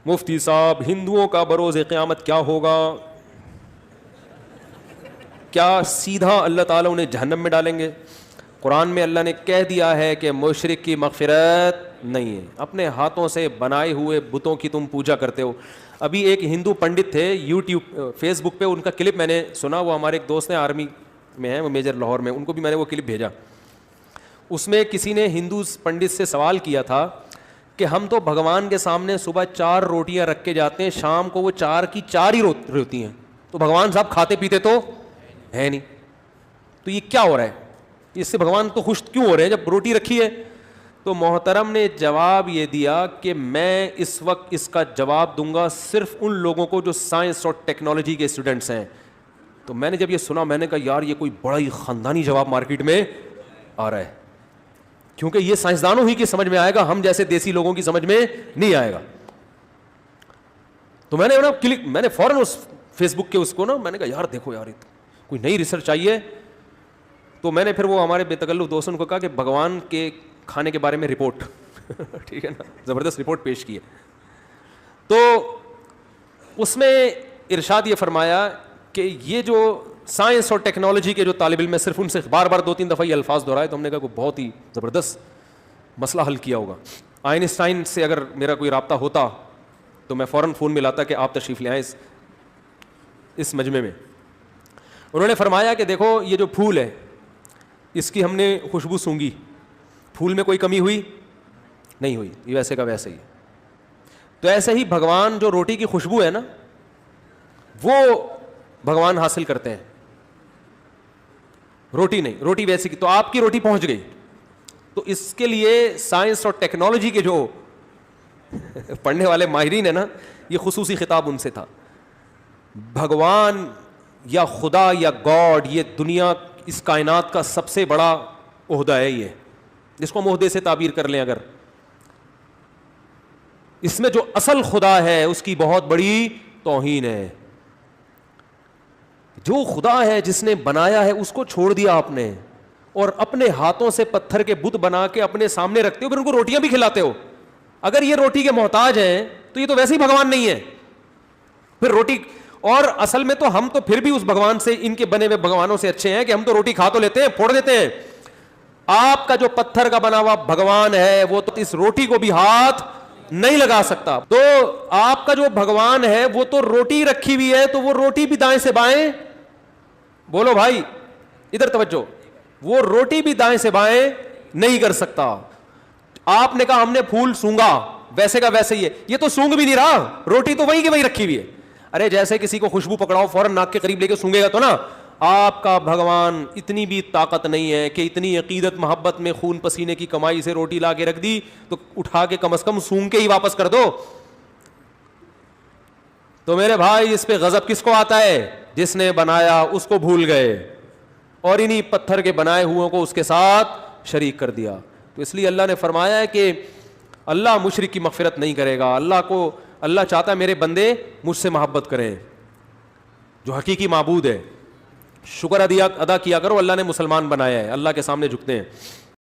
مفتی صاحب ہندوؤں کا بروز قیامت کیا ہوگا؟ کیا سیدھا اللہ تعالیٰ انہیں جہنم میں ڈالیں گے؟ قرآن میں اللہ نے کہہ دیا ہے کہ مشرک کی مغفرت نہیں ہے. اپنے ہاتھوں سے بنائے ہوئے بتوں کی تم پوجا کرتے ہو. ابھی ایک ہندو پنڈت تھے یوٹیوب فیس بک پہ, ان کا کلپ میں نے سنا. وہ ہمارے ایک دوست ہیں آرمی میں ہیں, وہ میجر لاہور میں, ان کو بھی میں نے وہ کلپ بھیجا. اس میں کسی نے ہندو پنڈت سے سوال کیا تھا کہ ہم تو بھگوان کے سامنے صبح 4 روٹیاں رکھ کے جاتے ہیں, شام کو وہ 4 کی 4 ہی روتی ہیں, تو بھگوان صاحب کھاتے پیتے تو ہے نہیں, تو یہ کیا ہو رہا ہے؟ اس سے بھگوان تو خوش کیوں ہو رہے ہیں جب روٹی رکھی ہے؟ تو محترم نے جواب یہ دیا کہ میں اس وقت اس کا جواب دوں گا صرف ان لوگوں کو جو سائنس اور ٹیکنالوجی کے اسٹوڈنٹس ہیں. تو میں نے جب یہ سنا میں نے کہا یار یہ کوئی بڑا ہی خاندانی جواب مارکیٹ میں آ رہا ہے, کیونکہ یہ سائنسدانوں ہی کی سمجھ میں آئے گا, ہم جیسے دیسی لوگوں کی سمجھ میں نہیں آئے گا. تو میں نے فوراً اس فیس بک کے اس کو میں نے کہا یار دیکھو یار کوئی نئی ریسرچ چاہیے. تو میں نے پھر وہ ہمارے بے تکلف دوستوں کو کہا کہ بھگوان کے کھانے کے بارے میں رپورٹ ٹھیک ہے نا, زبردست رپورٹ پیش کی ہے. تو اس میں ارشاد یہ فرمایا کہ یہ جو سائنس اور ٹیکنالوجی کے جو طالب علم ہے, صرف ان سے بار بار 2-3 دفعہ یہ الفاظ دہرائے, تو ہم نے کہا کہ بہت ہی زبردست مسئلہ حل کیا ہوگا. آئنسٹائن سے اگر میرا کوئی رابطہ ہوتا تو میں فوراً فون میں لاتا کہ آپ تشریف لے آئیں اس مجمع میں. انہوں نے فرمایا کہ دیکھو یہ جو پھول ہے اس کی ہم نے خوشبو سونگھی, پھول میں کوئی کمی ہوئی نہیں ہوئی, یہ ویسے کا ویسے ہی. تو ایسے ہی بھگوان جو روٹی کی خوشبو ہے نا وہ بھگوان حاصل کرتے ہیں, روٹی نہیں, روٹی ویسے کی. تو آپ کی روٹی پہنچ گئی, تو اس کے لیے سائنس اور ٹیکنالوجی کے جو پڑھنے والے ماہرین ہیں نا, یہ خصوصی خطاب ان سے تھا. بھگوان یا خدا یا گاڈ یہ دنیا اس کائنات کا سب سے بڑا عہدہ ہے, یہ جس کو ہم عہدے سے تعبیر کر لیں اگر, اس میں جو اصل خدا ہے اس کی بہت بڑی توہین ہے. جو خدا ہے جس نے بنایا ہے اس کو چھوڑ دیا آپ نے, اور اپنے ہاتھوں سے پتھر کے بت بنا کے اپنے سامنے رکھتے ہو, پھر ان کو روٹیاں بھی کھلاتے ہو. اگر یہ روٹی کے محتاج ہیں تو یہ تو ویسے ہی بھگوان نہیں ہے پھر روٹی. اور اصل میں تو ہم تو پھر بھی اس بھگوان سے, ان کے بنے ہوئے بھگوانوں سے اچھے ہیں کہ ہم تو روٹی کھا تو لیتے ہیں, پھوڑ دیتے ہیں. آپ کا جو پتھر کا بنا ہوا بھگوان ہے وہ تو اس روٹی کو بھی ہاتھ نہیں لگا سکتا. تو آپ کا جو بھگوان ہے وہ تو روٹی رکھی ہوئی ہے, تو وہ روٹی بھی دائیں سے بائیں, بولو بھائی ادھر توجہ, وہ روٹی بھی دائیں سے بائیں نہیں کر سکتا. آپ نے کہا ہم نے پھول سونگا, ویسے کا ویسے ہی ہے, یہ تو سونگ بھی نہیں رہا, روٹی تو وہی کی وہی رکھی ہوئی ہے. ارے جیسے کسی کو خوشبو پکڑاؤ فوراً ناک کے قریب لے کے سونگے گا تو نا. آپ کا بھگوان اتنی بھی طاقت نہیں ہے کہ اتنی عقیدت محبت میں خون پسینے کی کمائی سے روٹی لا کے رکھ دی تو اٹھا کے کم از کم سونگ کے ہی واپس کر دو. تو میرے بھائی اس پہ غضب کس کو آتا ہے؟ جس نے بنایا اس کو بھول گئے اور انہی پتھر کے بنائے ہوئے کو اس کے ساتھ شریک کر دیا. تو اس لیے اللہ نے فرمایا ہے کہ اللہ مشرک کی مغفرت نہیں کرے گا. اللہ چاہتا ہے میرے بندے مجھ سے محبت کریں, جو حقیقی معبود ہے. شکر ادا کیا کرو, اللہ نے مسلمان بنایا ہے, اللہ کے سامنے جھکتے ہیں.